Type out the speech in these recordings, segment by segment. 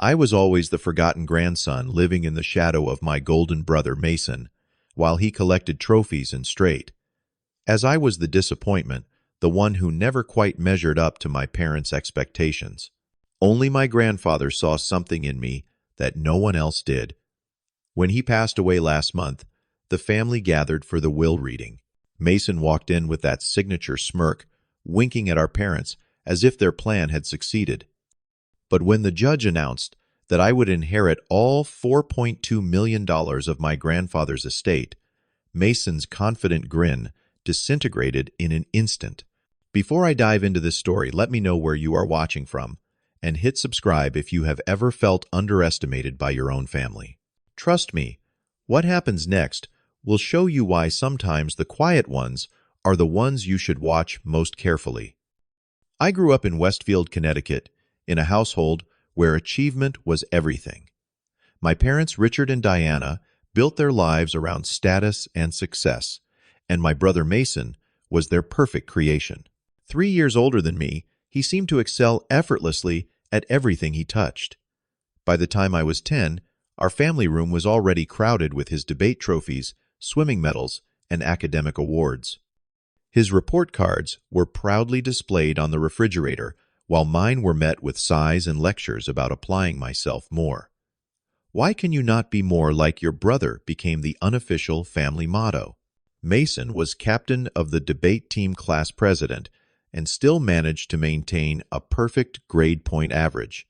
I was always the forgotten grandson living in the shadow of my golden brother Mason, while he collected trophies and strayed. As I was the disappointment, the one who never quite measured up to my parents' expectations. Only my grandfather saw something in me that no one else did. When he passed away last month, the family gathered for the will reading. Mason walked in with that signature smirk, winking at our parents as if their plan had succeeded. But when the judge announced that I would inherit all $4.2 million of my grandfather's estate, Mason's confident grin disintegrated in an instant. Before I dive into this story, let me know where you are watching from, and hit subscribe if you have ever felt underestimated by your own family. Trust me, what happens next will show you why sometimes the quiet ones are the ones you should watch most carefully. I grew up in Westfield, Connecticut, in a household where achievement was everything. My parents, Richard and Diana, built their lives around status and success, and my brother Mason was their perfect creation. 3 years older than me, he seemed to excel effortlessly at everything he touched. By the time I was 10, our family room was already crowded with his debate trophies, swimming medals, and academic awards. His report cards were proudly displayed on the refrigerator, while mine were met with sighs and lectures about applying myself more. "Why can you not be more like your brother?" became the unofficial family motto. Mason was captain of the debate team, class president, and still managed to maintain a perfect grade point average.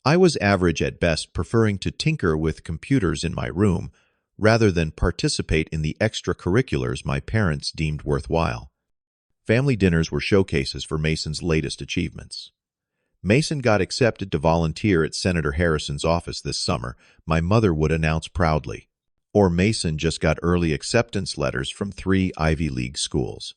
I was average at best, preferring to tinker with computers in my room rather than participate in the extracurriculars my parents deemed worthwhile. Family dinners were showcases for Mason's latest achievements. Mason got accepted to volunteer at Senator Harrison's office this summer, my mother would announce proudly. Or Mason just got early acceptance letters from 3 Ivy League schools.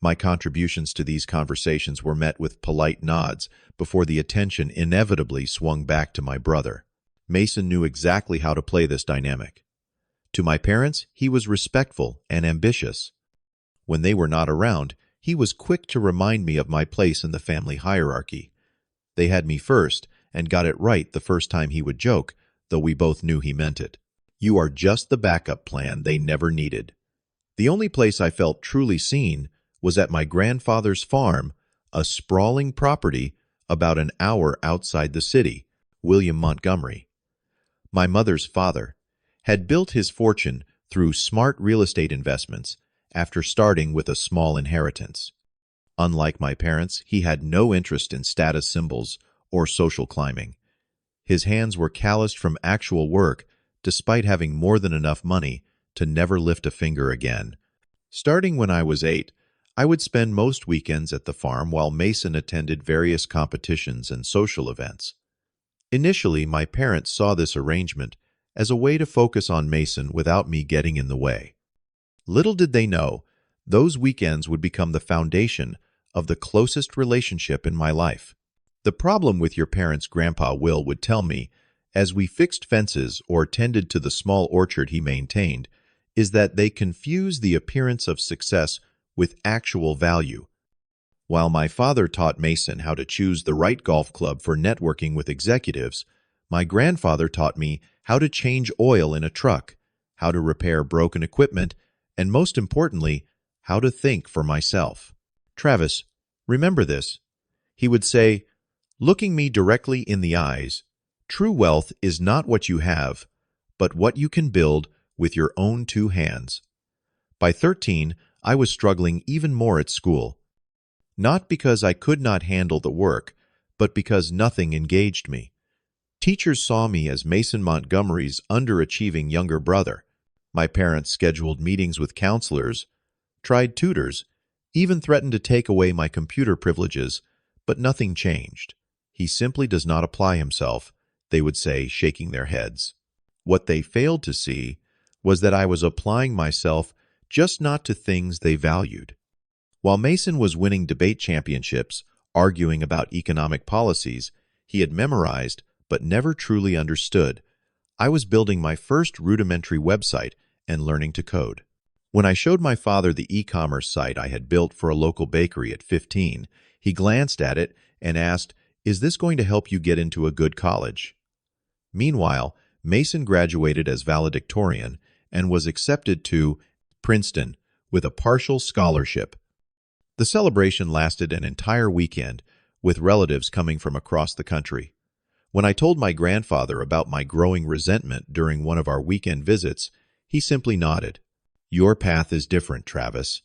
My contributions to these conversations were met with polite nods before the attention inevitably swung back to my brother. Mason knew exactly how to play this dynamic. To my parents, he was respectful and ambitious. When they were not around, he was quick to remind me of my place in the family hierarchy. They had me first and got it right the first time he would joke, though we both knew he meant it. "You are just the backup plan they never needed." The only place I felt truly seen was at my grandfather's farm, a sprawling property about an hour outside the city, William Montgomery. My mother's father had built his fortune through smart real estate investments after starting with a small inheritance. Unlike my parents, he had no interest in status symbols or social climbing. His hands were calloused from actual work, despite having more than enough money to never lift a finger again. Starting when I was 8, I would spend most weekends at the farm while Mason attended various competitions and social events. Initially, my parents saw this arrangement as a way to focus on Mason without me getting in the way. Little did they know, those weekends would become the foundation of the closest relationship in my life. "The problem with your parents," Grandpa Will would tell me, as we fixed fences or tended to the small orchard he maintained, "is that they confuse the appearance of success with actual value." While my father taught Mason how to choose the right golf club for networking with executives, my grandfather taught me how to change oil in a truck, how to repair broken equipment, and most importantly, how to think for myself. "Travis, remember this," he would say, looking me directly in the eyes. "True wealth is not what you have, but what you can build with your own 2 hands." By 13, I was struggling even more at school. Not because I could not handle the work, but because nothing engaged me. Teachers saw me as Mason Montgomery's underachieving younger brother. My parents scheduled meetings with counselors, tried tutors, even threatened to take away my computer privileges, but nothing changed. "He simply does not apply himself," they would say, shaking their heads. What they failed to see was that I was applying myself, just not to things they valued. While Mason was winning debate championships, arguing about economic policies he had memorized but never truly understood, I was building my first rudimentary website and learning to code. When I showed my father the e-commerce site I had built for a local bakery at 15, he glanced at it and asked, "Is this going to help you get into a good college?" Meanwhile, Mason graduated as valedictorian and was accepted to Princeton with a partial scholarship. The celebration lasted an entire weekend, with relatives coming from across the country. When I told my grandfather about my growing resentment during one of our weekend visits, he simply nodded. "Your path is different, Travis.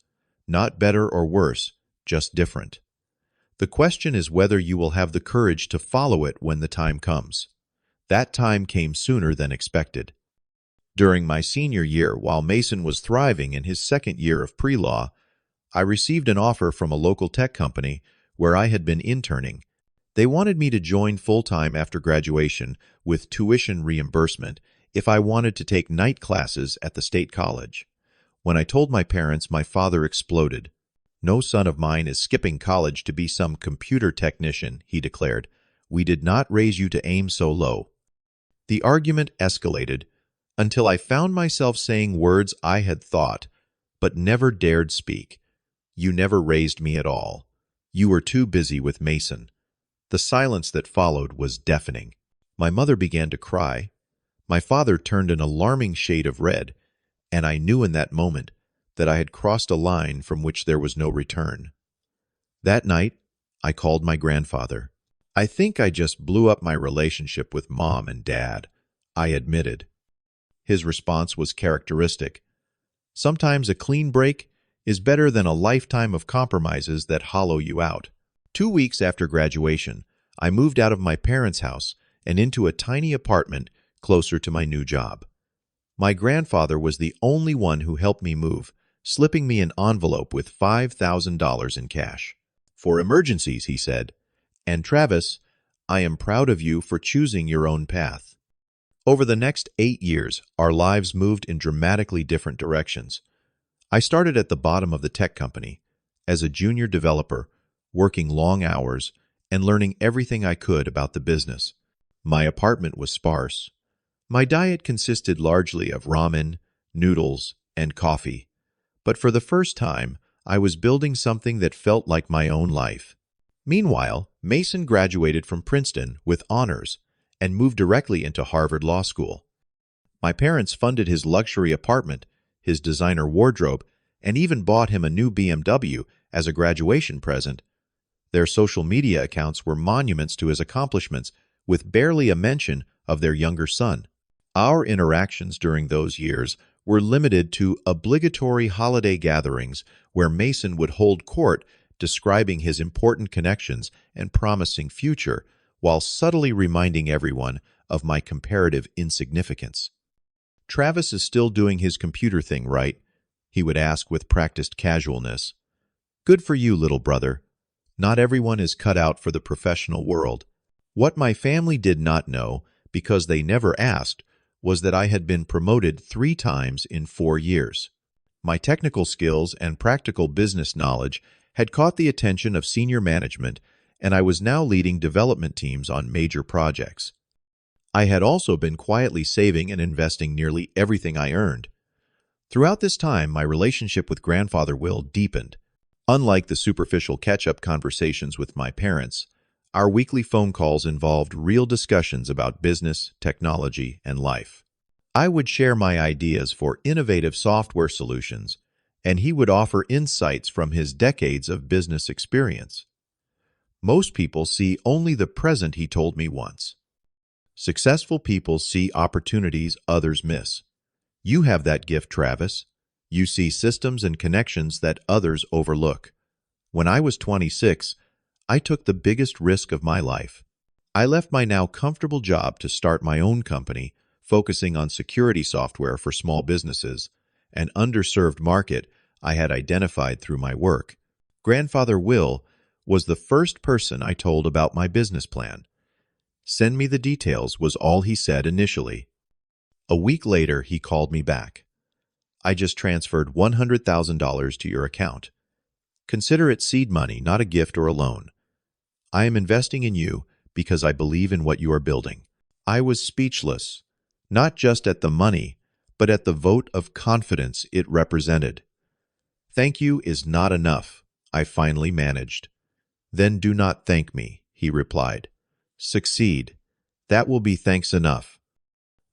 Not better or worse, just different. The question is whether you will have the courage to follow it when the time comes." That time came sooner than expected. During my senior year, while Mason was thriving in his second year of pre-law, I received an offer from a local tech company where I had been interning. They wanted me to join full-time after graduation with tuition reimbursement if I wanted to take night classes at the state college. When I told my parents, my father exploded. "No son of mine is skipping college to be some computer technician," he declared. "We did not raise you to aim so low." The argument escalated until I found myself saying words I had thought but never dared speak. "You never raised me at all. You were too busy with Mason." The silence that followed was deafening. My mother began to cry. My father turned an alarming shade of red, and I knew in that moment that I had crossed a line from which there was no return. That night, I called my grandfather. "I think I just blew up my relationship with Mom and Dad," I admitted. His response was characteristic. "Sometimes a clean break is better than a lifetime of compromises that hollow you out." 2 weeks after graduation, I moved out of my parents' house and into a tiny apartment closer to my new job. My grandfather was the only one who helped me move, slipping me an envelope with $5,000 in cash. "For emergencies," he said. "And Travis, I am proud of you for choosing your own path." Over the next 8 years, our lives moved in dramatically different directions. I started at the bottom of the tech company, as a junior developer, working long hours and learning everything I could about the business. My apartment was sparse. My diet consisted largely of ramen, noodles, and coffee. But for the first time, I was building something that felt like my own life. Meanwhile, Mason graduated from Princeton with honors and moved directly into Harvard Law School. My parents funded his luxury apartment, his designer wardrobe, and even bought him a new BMW as a graduation present. Their social media accounts were monuments to his accomplishments, with barely a mention of their younger son. Our interactions during those years were limited to obligatory holiday gatherings where Mason would hold court describing his important connections and promising future, while subtly reminding everyone of my comparative insignificance. "Travis is still doing his computer thing, right?" he would ask with practiced casualness. "Good for you, little brother. Not everyone is cut out for the professional world." What my family did not know, because they never asked, was that I had been promoted 3 times in 4 years. My technical skills and practical business knowledge had caught the attention of senior management, and I was now leading development teams on major projects. I had also been quietly saving and investing nearly everything I earned. Throughout this time, my relationship with Grandfather Will deepened. Unlike the superficial catch-up conversations with my parents, our weekly phone calls involved real discussions about business, technology, and life. I would share my ideas for innovative software solutions, and he would offer insights from his decades of business experience. "Most people see only the present," he told me once. "Successful people see opportunities others miss. You have that gift, Travis. You see systems and connections that others overlook." When I was 26, I took the biggest risk of my life. I left my now comfortable job to start my own company, focusing on security software for small businesses, an underserved market I had identified through my work. Grandfather Will was the first person I told about my business plan. "Send me the details," was all he said initially. A week later, he called me back. "I just transferred $100,000 to your account. Consider it seed money, not a gift or a loan. I am investing in you because I believe in what you are building." I was speechless, not just at the money, but at the vote of confidence it represented. "Thank you is not enough," I finally managed. "Then do not thank me," he replied. "Succeed. That will be thanks enough."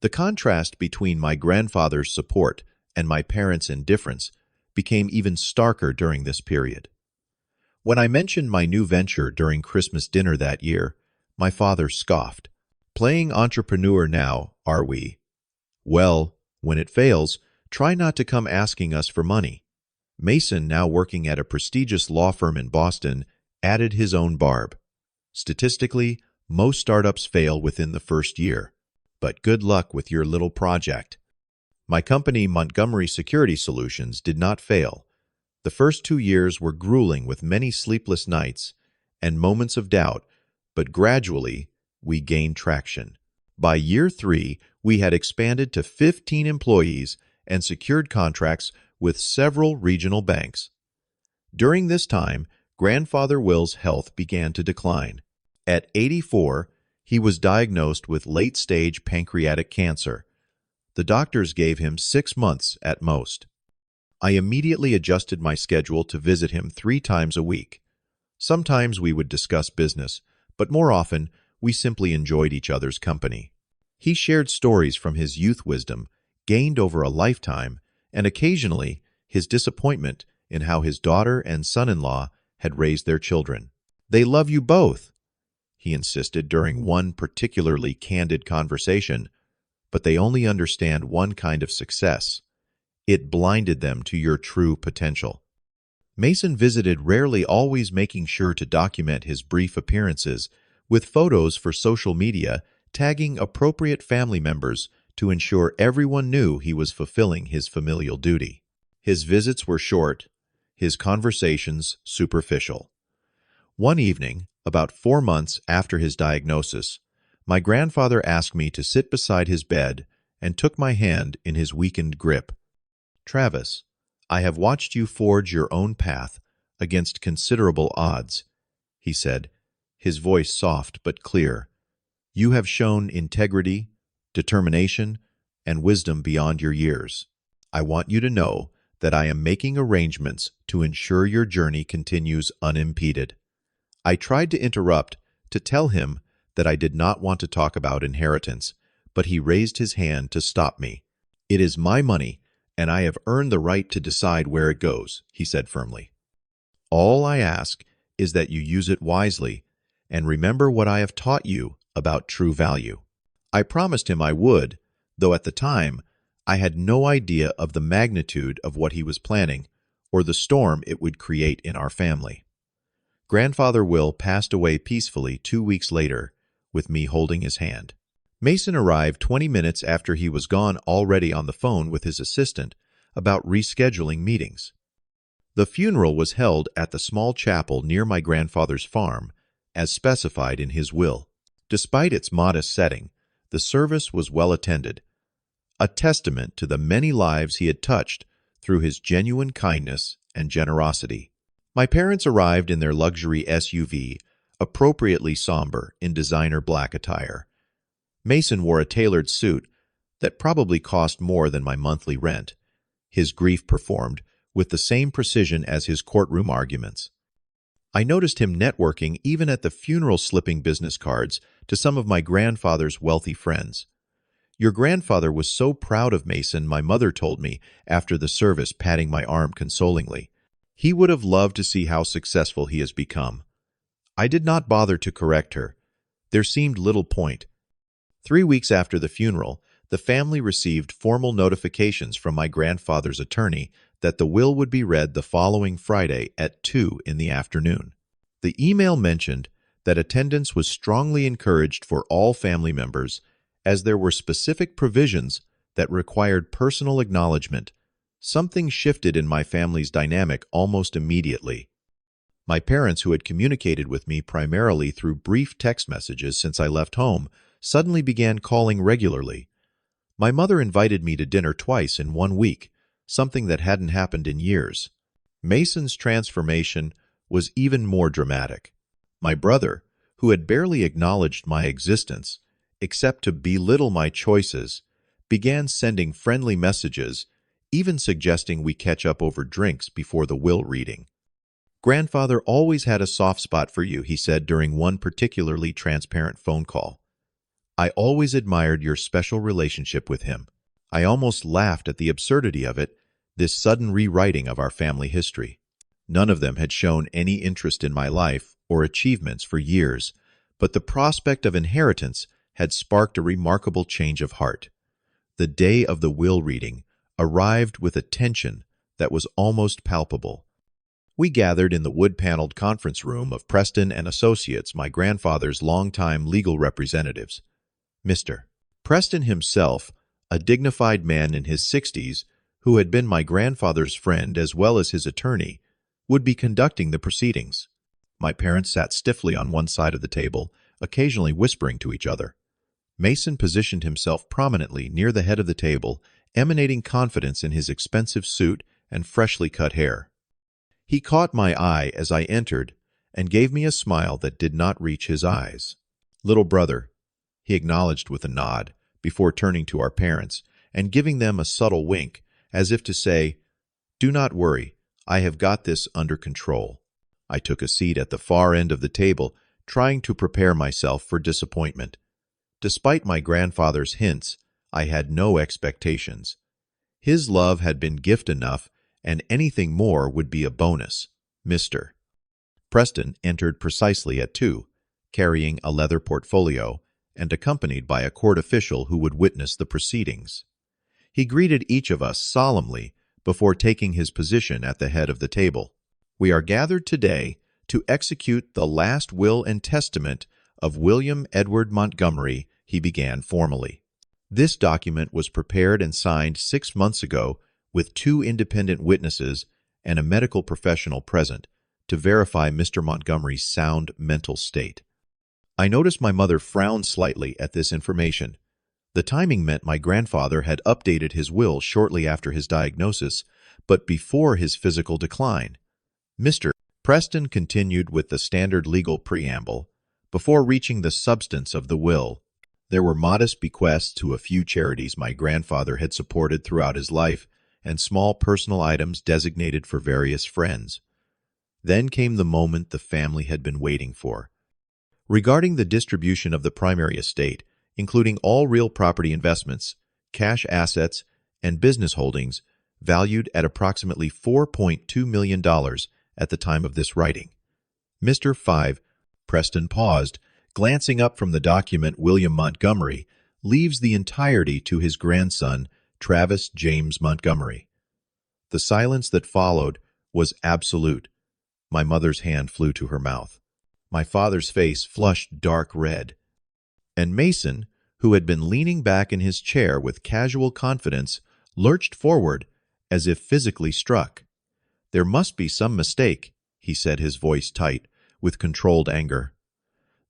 The contrast between my grandfather's support and my parents' indifference became even starker during this period. When I mentioned my new venture during Christmas dinner that year, my father scoffed. "Playing entrepreneur now, are we? Well, when it fails, try not to come asking us for money." Mason, now working at a prestigious law firm in Boston, added his own barb. "Statistically, most startups fail within the first year. But good luck with your little project." My company, Montgomery Security Solutions, did not fail. The first 2 years were grueling with many sleepless nights and moments of doubt, but gradually we gained traction. By year 3, we had expanded to 15 employees and secured contracts with several regional banks. During this time, Grandfather Will's health began to decline. At 84, he was diagnosed with late-stage pancreatic cancer. The doctors gave him 6 months at most. I immediately adjusted my schedule to visit him 3 times a week. Sometimes we would discuss business, but more often we simply enjoyed each other's company. He shared stories from his youth wisdom, gained over a lifetime, and occasionally his disappointment in how his daughter and son-in-law had raised their children. "They love you both," he insisted during one particularly candid conversation, "but they only understand one kind of success. It blinded them to your true potential." Mason visited rarely, always making sure to document his brief appearances with photos for social media, tagging appropriate family members to ensure everyone knew he was fulfilling his familial duty. His visits were short, his conversations superficial. One evening, about 4 months after his diagnosis, my grandfather asked me to sit beside his bed and took my hand in his weakened grip. "Travis, I have watched you forge your own path against considerable odds," he said, his voice soft but clear. "You have shown integrity, determination, and wisdom beyond your years. I want you to know that I am making arrangements to ensure your journey continues unimpeded." I tried to interrupt, to tell him that I did not want to talk about inheritance, but he raised his hand to stop me. "It is my money, and I have earned the right to decide where it goes," he said firmly. "All I ask is that you use it wisely and remember what I have taught you about true value." I promised him I would, though at the time I had no idea of the magnitude of what he was planning or the storm it would create in our family. Grandfather Will passed away peacefully 2 weeks later, with me holding his hand. Mason arrived 20 minutes after he was gone, already on the phone with his assistant about rescheduling meetings. The funeral was held at the small chapel near my grandfather's farm, as specified in his will. Despite its modest setting, the service was well attended, a testament to the many lives he had touched through his genuine kindness and generosity. My parents arrived in their luxury SUV, appropriately somber in designer black attire. Mason wore a tailored suit that probably cost more than my monthly rent. His grief performed with the same precision as his courtroom arguments. I noticed him networking even at the funeral, slipping business cards to some of my grandfather's wealthy friends. "Your grandfather was so proud of Mason," my mother told me after the service, patting my arm consolingly. "He would have loved to see how successful he has become." I did not bother to correct her. There seemed little point. 3 weeks after the funeral, the family received formal notifications from my grandfather's attorney that the will would be read the following Friday at 2 in the afternoon. The email mentioned that attendance was strongly encouraged for all family members, as there were specific provisions that required personal acknowledgement. Something shifted in my family's dynamic almost immediately. My parents, who had communicated with me primarily through brief text messages since I left home, suddenly began calling regularly. My mother invited me to dinner twice in 1 week, something that hadn't happened in years. Mason's transformation was even more dramatic. My brother, who had barely acknowledged my existence, except to belittle my choices, began sending friendly messages, even suggesting we catch up over drinks before the will reading. "Grandfather always had a soft spot for you," he said during one particularly transparent phone call. I always admired your special relationship with him. I almost laughed at the absurdity of it, this sudden rewriting of our family history. None of them had shown any interest in my life or achievements for years, but the prospect of inheritance had sparked a remarkable change of heart. The day of the will reading arrived with a tension that was almost palpable. We gathered in the wood-paneled conference room of Preston and Associates, my grandfather's longtime legal representatives. Mr. Preston himself, a dignified man in his 60s, who had been my grandfather's friend as well as his attorney, would be conducting the proceedings. My parents sat stiffly on one side of the table, occasionally whispering to each other. Mason positioned himself prominently near the head of the table, emanating confidence in his expensive suit and freshly cut hair. He caught my eye as I entered and gave me a smile that did not reach his eyes. "Little brother," he acknowledged with a nod, before turning to our parents and giving them a subtle wink, as if to say, "Do not worry, I have got this under control." I took a seat at the far end of the table, trying to prepare myself for disappointment. Despite my grandfather's hints, I had no expectations. His love had been gift enough, and anything more would be a bonus. Mr. Preston entered precisely at 2, carrying a leather portfolio and accompanied by a court official who would witness the proceedings. He greeted each of us solemnly before taking his position at the head of the table. "We are gathered today to execute the last will and testament of William Edward Montgomery," he began formally. "This document was prepared and signed 6 months ago with 2 independent witnesses and a medical professional present to verify Mr. Montgomery's sound mental state." I noticed my mother frown slightly at this information. The timing meant my grandfather had updated his will shortly after his diagnosis, but before his physical decline. Mr. Preston continued with the standard legal preamble, before reaching the substance of the will. There were modest bequests to a few charities my grandfather had supported throughout his life, and small personal items designated for various friends. Then came the moment the family had been waiting for. Regarding the distribution of the primary estate, including all real property investments, cash assets, and business holdings, valued at approximately $4.2 million at the time of this writing. Mr. 5. Preston paused, glancing up from the document. "William Montgomery leaves the entirety to his grandson, Travis James Montgomery." The silence that followed was absolute. My mother's hand flew to her mouth. My father's face flushed dark red. And Mason, who had been leaning back in his chair with casual confidence, lurched forward as if physically struck. "There must be some mistake," he said, his voice tight, with controlled anger.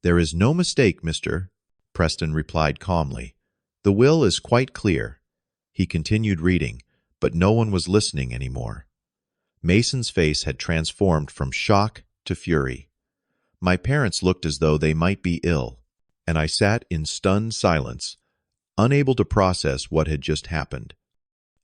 "There is no mistake, Mr. Preston replied calmly. "The will is quite clear." He continued reading, but no one was listening anymore. Mason's face had transformed from shock to fury. My parents looked as though they might be ill, and I sat in stunned silence, unable to process what had just happened.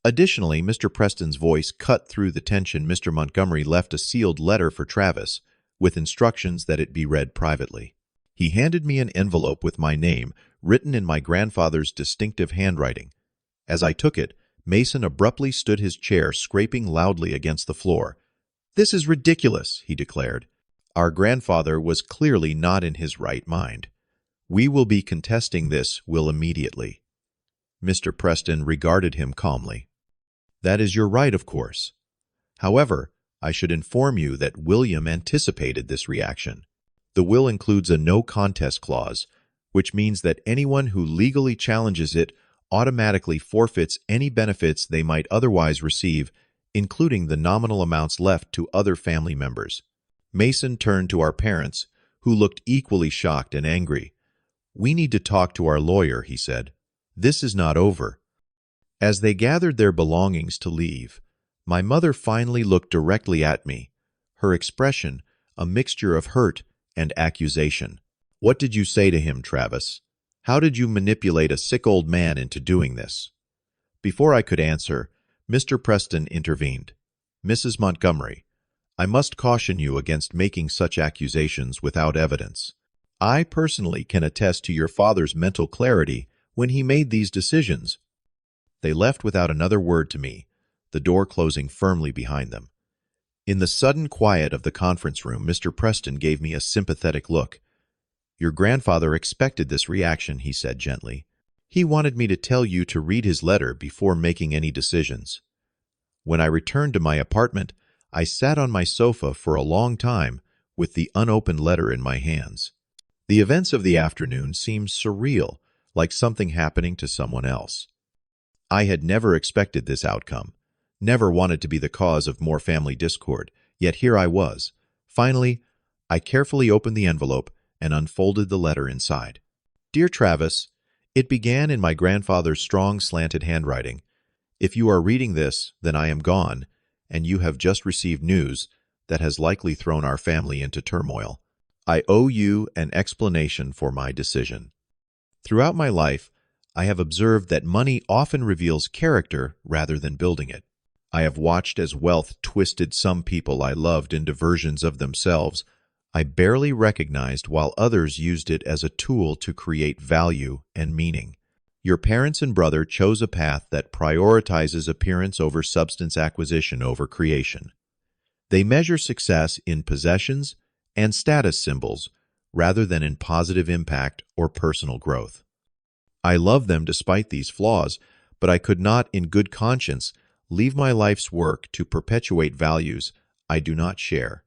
Additionally, Mr. Preston's voice cut through the tension. "Mr. Montgomery left a sealed letter for Travis, with instructions that it be read privately. He handed me an envelope with my name, written in my grandfather's distinctive handwriting. As I took it, Mason abruptly stood his chair, scraping loudly against the floor. "This is ridiculous," he declared. Our grandfather was clearly not in his right mind. "We will be contesting this will immediately." Mr. Preston regarded him calmly. "That is your right, of course. However, I should inform you that William anticipated this reaction. The will includes a no-contest clause, which means that anyone who legally challenges it automatically forfeits any benefits they might otherwise receive, including the nominal amounts left to other family members." Mason turned to our parents, who looked equally shocked and angry. "We need to talk to our lawyer," he said. "This is not over." As they gathered their belongings to leave, my mother finally looked directly at me, her expression a mixture of hurt and accusation. "What did you say to him, Travis? How did you manipulate a sick old man into doing this?" Before I could answer, Mr. Preston intervened. "Mrs. Montgomery, I must caution you against making such accusations without evidence. I personally can attest to your father's mental clarity when he made these decisions." They left without another word to me, the door closing firmly behind them. In the sudden quiet of the conference room, Mr. Preston gave me a sympathetic look. "Your grandfather expected this reaction," he said gently. "He wanted me to tell you to read his letter before making any decisions." When I returned to my apartment, I sat on my sofa for a long time with the unopened letter in my hands. The events of the afternoon seemed surreal, like something happening to someone else. I had never expected this outcome, never wanted to be the cause of more family discord, yet here I was. Finally, I carefully opened the envelope and unfolded the letter inside. "Dear Travis," it began in my grandfather's strong, slanted handwriting. "If you are reading this, then I am gone, and you have just received news that has likely thrown our family into turmoil. I owe you an explanation for my decision. Throughout my life, I have observed that money often reveals character rather than building it. I have watched as wealth twisted some people I loved into versions of themselves I barely recognized, while others used it as a tool to create value and meaning. Your parents and brother chose a path that prioritizes appearance over substance, acquisition over creation. They measure success in possessions and status symbols rather than in positive impact or personal growth. I love them despite these flaws, but I could not, in good conscience, leave my life's work to perpetuate values I do not share.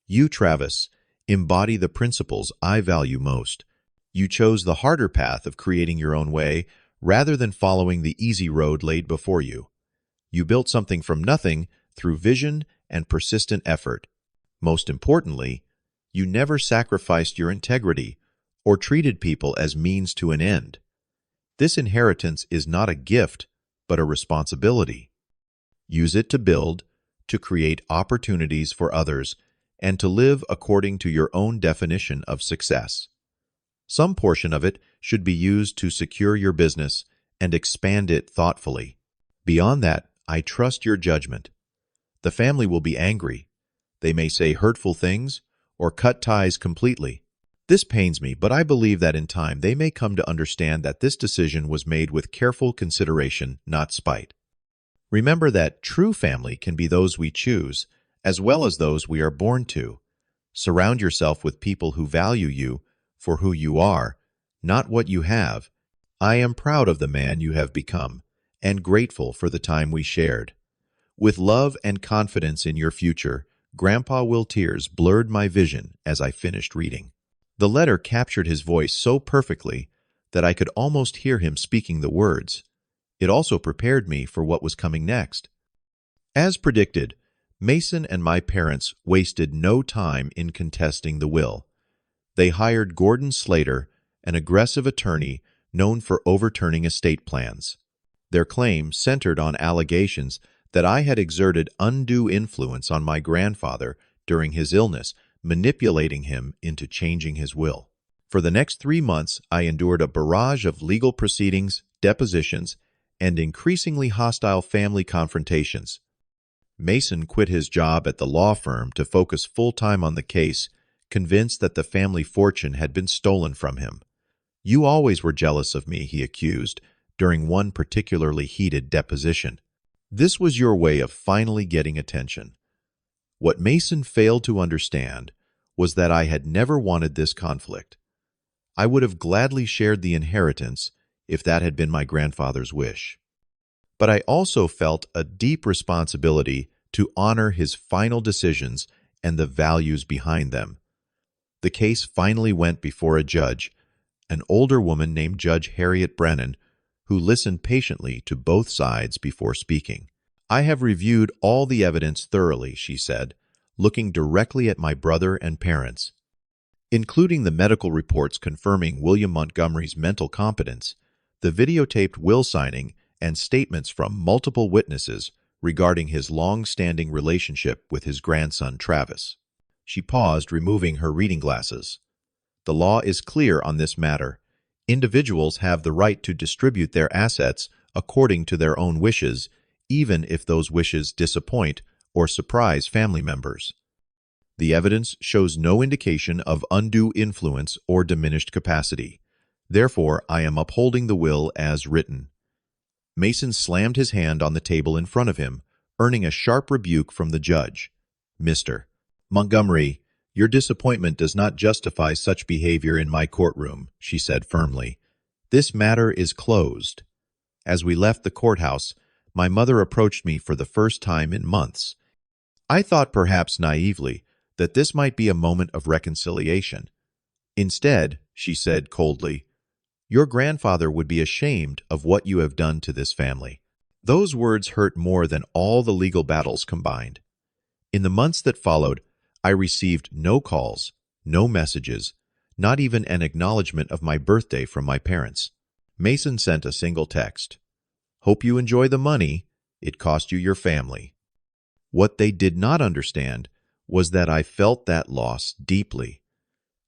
You, Travis, embody the principles I value most. You chose the harder path of creating your own way rather than following the easy road laid before you. You built something from nothing through vision and persistent effort. Most importantly, you never sacrificed your integrity or treated people as means to an end. This inheritance is not a gift, but a responsibility. Use it to build, to create opportunities for others, and to live according to your own definition of success. Some portion of it should be used to secure your business and expand it thoughtfully. Beyond that, I trust your judgment. The family will be angry. They may say hurtful things or cut ties completely. This pains me, but I believe that in time they may come to understand that this decision was made with careful consideration, not spite. Remember that true family can be those we choose, as well as those we are born to. Surround yourself with people who value you for who you are, not what you have. I am proud of the man you have become, and grateful for the time we shared. With love and confidence in your future, Grandpa Will tears blurred my vision as I finished reading. The letter captured his voice so perfectly that I could almost hear him speaking the words. It also prepared me for what was coming next. As predicted, Mason and my parents wasted no time in contesting the will. They hired Gordon Slater, an aggressive attorney known for overturning estate plans. Their claim centered on allegations that I had exerted undue influence on my grandfather during his illness, manipulating him into changing his will. For the next 3 months, I endured a barrage of legal proceedings, depositions, and increasingly hostile family confrontations. Mason quit his job at the law firm to focus full-time on the case, convinced that the family fortune had been stolen from him. "You always were jealous of me," he accused, during one particularly heated deposition. "This was your way of finally getting attention." What Mason failed to understand was that I had never wanted this conflict. I would have gladly shared the inheritance if that had been my grandfather's wish. But I also felt a deep responsibility to honor his final decisions and the values behind them. The case finally went before a judge, an older woman named Judge Harriet Brennan, who listened patiently to both sides before speaking. "I have reviewed all the evidence thoroughly," she said, looking directly at my brother and parents. "Including the medical reports confirming William Montgomery's mental competence, the videotaped will signing, and statements from multiple witnesses regarding his long-standing relationship with his grandson Travis." She paused, removing her reading glasses. "The law is clear on this matter. Individuals have the right to distribute their assets according to their own wishes, even if those wishes disappoint or surprise family members. The evidence shows no indication of undue influence or diminished capacity. Therefore, I am upholding the will as written." Mason slammed his hand on the table in front of him, earning a sharp rebuke from the judge. "Mr. Montgomery, your disappointment does not justify such behavior in my courtroom," she said firmly. "This matter is closed." As we left the courthouse, my mother approached me for the first time in months. I thought perhaps naively that this might be a moment of reconciliation. "Instead," she said coldly, "your grandfather would be ashamed of what you have done to this family." Those words hurt more than all the legal battles combined. In the months that followed, I received no calls, no messages, not even an acknowledgement of my birthday from my parents. Mason sent a single text. "Hope you enjoy the money. It cost you your family." What they did not understand was that I felt that loss deeply.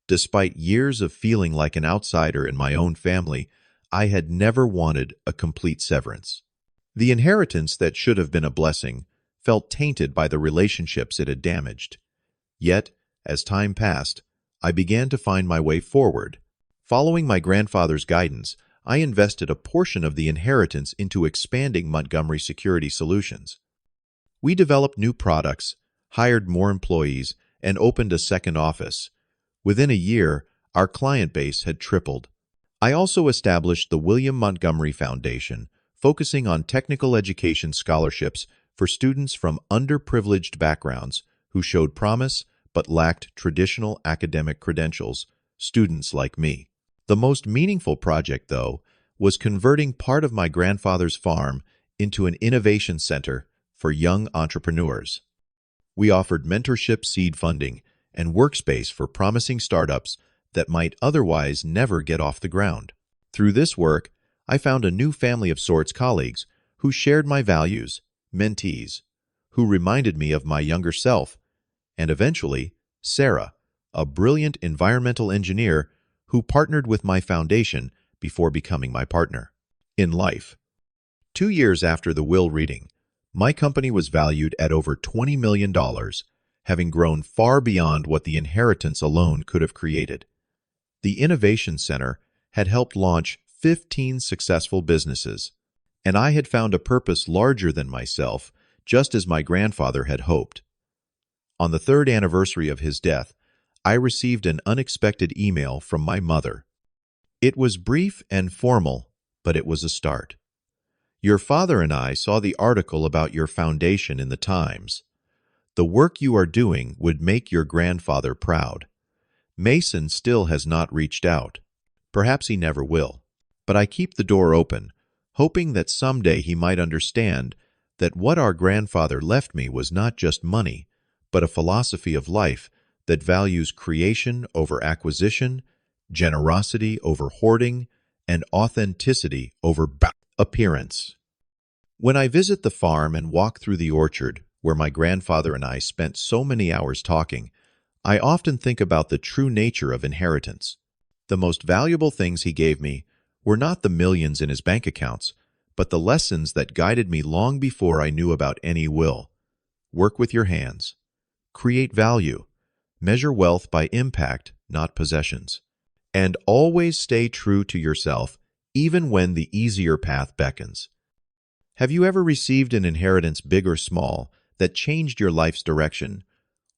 Despite years of feeling like an outsider in my own family, I had never wanted a complete severance. The inheritance that should have been a blessing felt tainted by the relationships it had damaged. Yet, as time passed, I began to find my way forward. Following my grandfather's guidance, I invested a portion of the inheritance into expanding Montgomery Security Solutions. We developed new products, hired more employees, and opened a second office. Within a year, our client base had tripled. I also established the William Montgomery Foundation, focusing on technical education scholarships for students from underprivileged backgrounds who showed promise but lacked traditional academic credentials, students like me. The most meaningful project, though, was converting part of my grandfather's farm into an innovation center for young entrepreneurs. We offered mentorship, seed funding, and workspace for promising startups that might otherwise never get off the ground. Through this work, I found a new family of sorts colleagues who shared my values, mentees, who reminded me of my younger self, and eventually, Sarah, a brilliant environmental engineer who partnered with my foundation before becoming my partner. In life, 2 years after the will reading, my company was valued at over $20 million, having grown far beyond what the inheritance alone could have created. The Innovation Center had helped launch 15 successful businesses, and I had found a purpose larger than myself, just as my grandfather had hoped. On the 3rd anniversary of his death, I received an unexpected email from my mother. It was brief and formal, but it was a start. "Your father and I saw the article about your foundation in the Times. The work you are doing would make your grandfather proud. Mason still has not reached out. Perhaps he never will. But I keep the door open, hoping that someday he might understand that what our grandfather left me was not just money, but a philosophy of life that values creation over acquisition, generosity over hoarding, and authenticity over appearance." When I visit the farm and walk through the orchard, where my grandfather and I spent so many hours talking, I often think about the true nature of inheritance. The most valuable things he gave me were not the millions in his bank accounts, but the lessons that guided me long before I knew about any will. Work with your hands. Create value. Measure wealth by impact, not possessions. And always stay true to yourself, even when the easier path beckons. Have you ever received an inheritance, big or small, that changed your life's direction?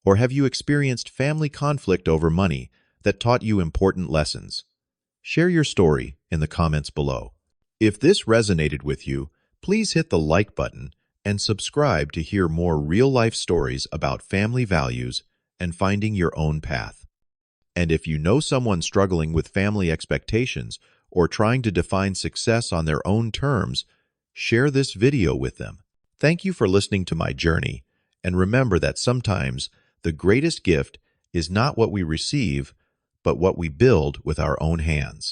Or have you experienced family conflict over money that taught you important lessons? Share your story in the comments below. If this resonated with you, please hit the like button and subscribe to hear more real-life stories about family values and finding your own path. And if you know someone struggling with family expectations or trying to define success on their own terms, share this video with them. Thank you for listening to my journey, and remember that sometimes the greatest gift is not what we receive, but what we build with our own hands.